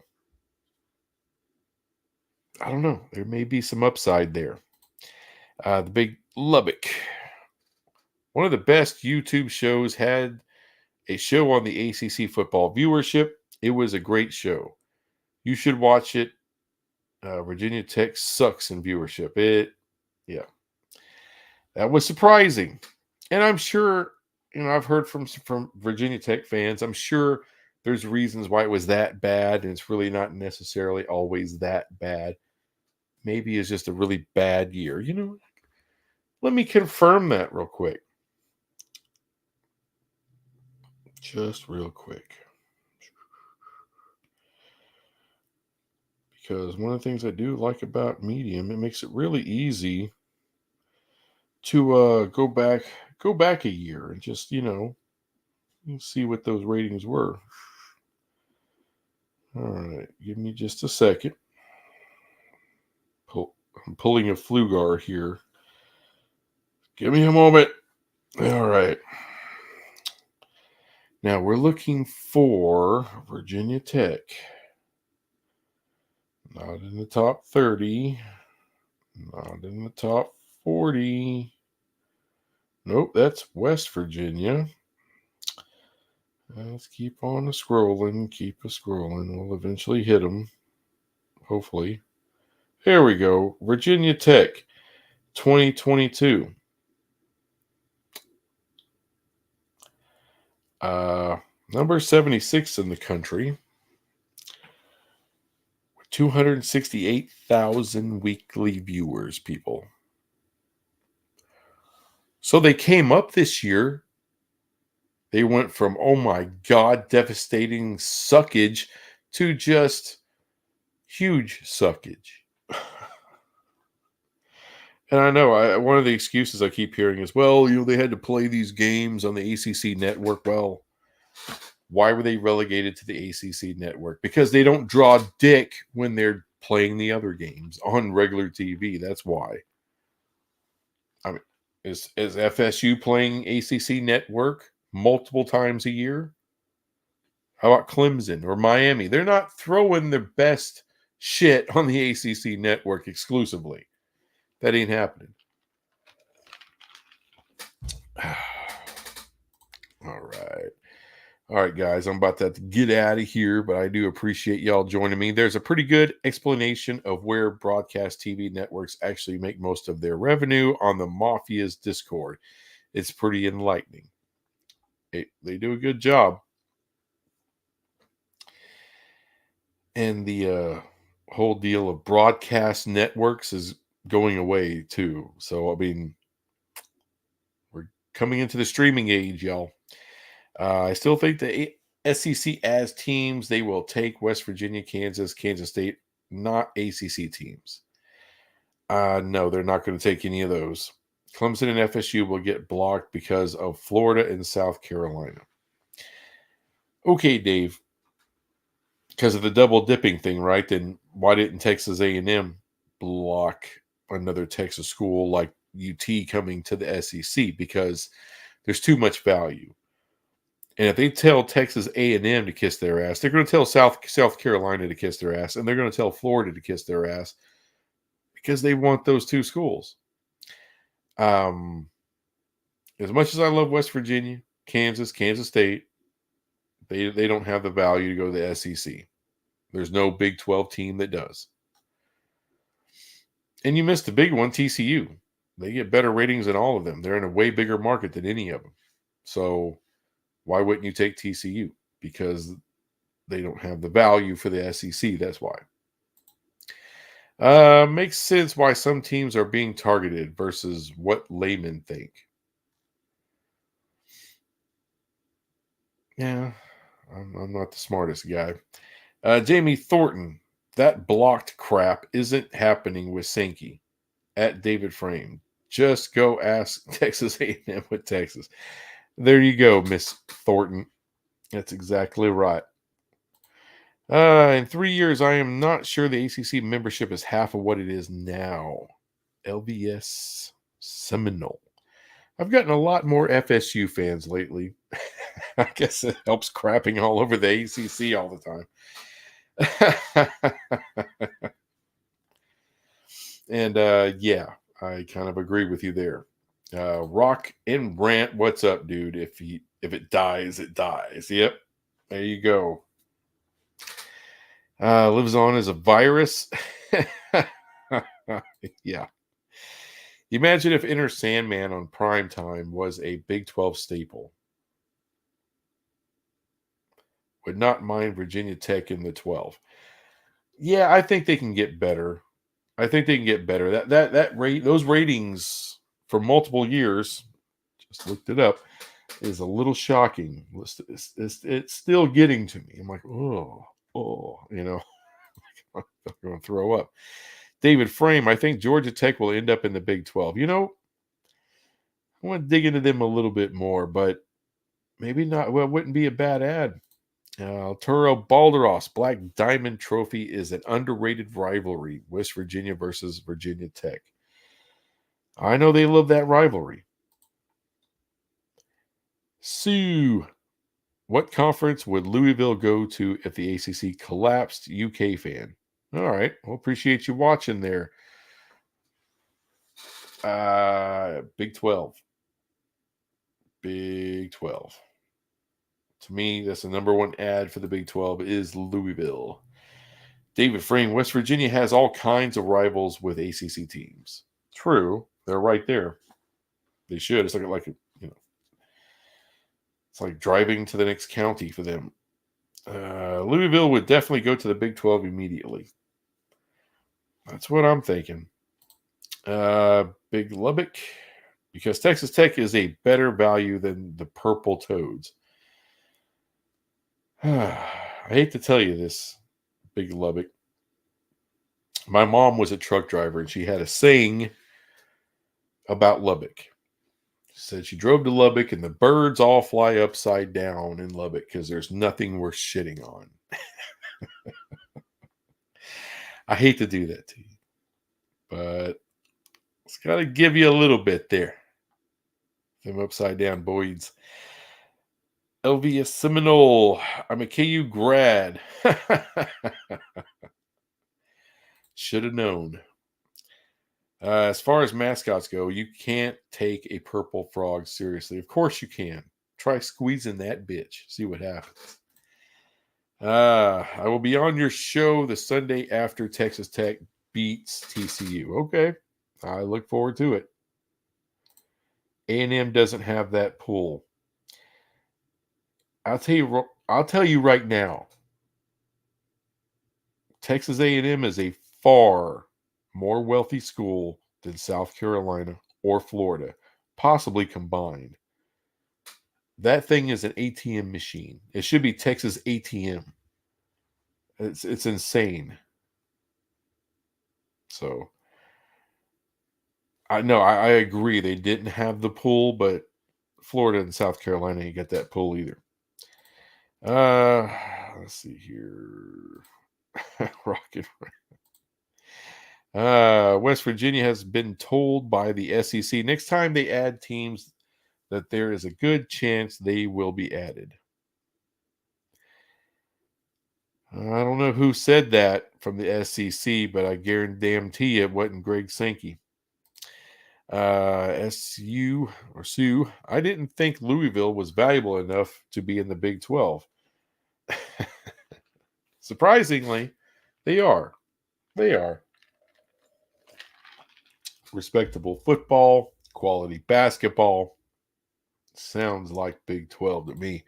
don't know. There may be some upside there. The Big Lubbock. One of the best YouTube shows had a show on the ACC football viewership. It was a great show. You should watch it. Virginia Tech sucks in viewership. That was surprising. And I'm sure, I've heard from Virginia Tech fans, I'm sure There's reasons why it was that bad, and it's really not necessarily always that bad. Maybe it's just a really bad year. Let me confirm that real quick. Just real quick. Because one of the things I do like about Medium, it makes it really easy to go back a year and just, see what those ratings were. All right, give me just a second. I'm pulling a Flugar here. Give me a moment. All right. Now we're looking for Virginia Tech. Not in the top 30. Not in the top 40. Nope, that's West Virginia. Let's keep on scrolling. Keep scrolling. We'll eventually hit them. Hopefully. There we go. Virginia Tech, 2022. Number 76 in the country. 268,000 weekly viewers, people. So they came up this year. They went from, oh my God, devastating suckage to just huge suckage. And I know one of the excuses I keep hearing is, well, they had to play these games on the ACC network. Well, why were they relegated to the ACC network? Because they don't draw dick when they're playing the other games on regular TV. That's why. I mean, is FSU playing ACC network multiple times a year? How about Clemson or Miami? They're not throwing their best shit on the ACC network exclusively. That ain't happening. All right. All right, guys, I'm about to have to get out of here, but I do appreciate y'all joining me. There's a pretty good explanation of where broadcast TV networks actually make most of their revenue on the Mafia's Discord. It's pretty enlightening. They do a good job. And the whole deal of broadcast networks is going away, too. So, I mean, we're coming into the streaming age, y'all. I still think the SEC as teams, they will take West Virginia, Kansas State, not ACC teams. No, they're not going to take any of those. Clemson and FSU will get blocked because of Florida and South Carolina. Okay, Dave. Because of the double dipping thing, right? Then why didn't Texas A&M block another Texas school like UT coming to the SEC? Because there's too much value. And if they tell Texas A&M to kiss their ass, they're going to tell South Carolina to kiss their ass, and they're going to tell Florida to kiss their ass because they want those two schools. As much as I love West Virginia, Kansas State, they don't have the value to go to the SEC. There's no Big 12 team that does. And you missed the big one, TCU. They get better ratings than all of them. They're in a way bigger market than any of them. So why wouldn't you take TCU? Because they don't have the value for the SEC. That's why. Makes sense why some teams are being targeted versus what laymen think. Yeah, I'm not the smartest guy. Jamie Thornton, that blocked crap isn't happening with Sankey. At David Frame. Just go ask Texas A&M with Texas. There you go, Miss Thornton. That's exactly right. In 3 years, I am not sure the ACC membership is half of what it is now. LVS Seminole. I've gotten a lot more FSU fans lately. I guess it helps crapping all over the ACC all the time. And yeah, I kind of agree with you there. Rock and Rant, what's up, dude? If it dies, it dies. Yep, there you go. Lives on as a virus. Yeah. Imagine if Enter Sandman on prime time was a Big 12 staple. would not mind Virginia Tech in the 12. Yeah, I think they can get better. I think they can get better. That rate, those ratings for multiple years, just looked it up, is a little shocking. It's still getting to me. I'm like, I'm going to throw up. David Frame, I think Georgia Tech will end up in the Big 12. I want to dig into them a little bit more, but maybe not. Well, it wouldn't be a bad ad. Arturo Balderas Black Diamond Trophy is an underrated rivalry. West Virginia versus Virginia Tech. I know they love that rivalry. Sue, what conference would Louisville go to if the ACC collapsed? UK fan. All right. Well, appreciate you watching there. Big 12. Big 12. To me, that's the number one ad for the Big 12 is Louisville. David Frame, West Virginia has all kinds of rivals with ACC teams. True. They're right there. They should. It's it's like driving to the next county for them. Louisville would definitely go to the Big 12 immediately. That's what I'm thinking. Big Lubbock, because Texas Tech is a better value than the Purple Toads. I hate to tell you this, Big Lubbock. My mom was a truck driver, and she had a saying about Lubbock. She said she drove to Lubbock, and the birds all fly upside down in Lubbock because there's nothing worth shitting on. I hate to do that to you, but it's got to give you a little bit there. Them upside down boys. Elvia Seminole. I'm a KU grad. Should have known. As far as mascots go, you can't take a purple frog seriously. Of course you can. Try squeezing that bitch. See what happens. I will be on your show the Sunday after Texas Tech beats TCU. Okay. I look forward to it. A&M doesn't have that pull. I'll tell you right now. Texas A&M is a far more wealthy school than South Carolina or Florida, possibly combined. That thing is an ATM machine. It should be Texas ATM. It's insane. So I agree. They didn't have the pull, but Florida and South Carolina ain't got that pull either. Let's see here. Rocket. West Virginia has been told by the SEC next time they add teams that there is a good chance they will be added. I don't know who said that from the SEC, but I guarantee it wasn't Greg Sankey. SU or Sue, I didn't think Louisville was valuable enough to be in the Big 12. Surprisingly, they are. They are. Respectable football, quality basketball. Sounds like Big 12 to me.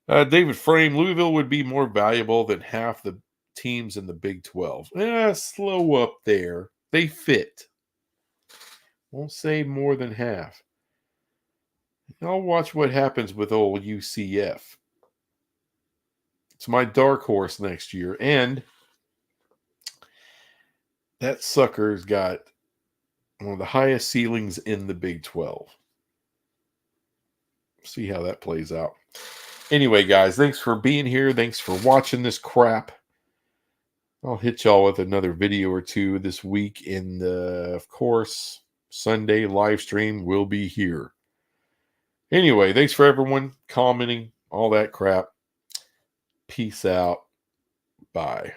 David Frame, Louisville would be more valuable than half the teams in the Big 12. Slow up there. They fit. Won't say more than half. I'll watch what happens with old UCF. It's my dark horse next year. And that sucker's got one of the highest ceilings in the Big 12. See how that plays out. Anyway, guys, thanks for being here. Thanks for watching this crap. I'll hit y'all with another video or two this week. And, of course, Sunday live stream will be here. Anyway, thanks for everyone commenting, all that crap. Peace out. Bye.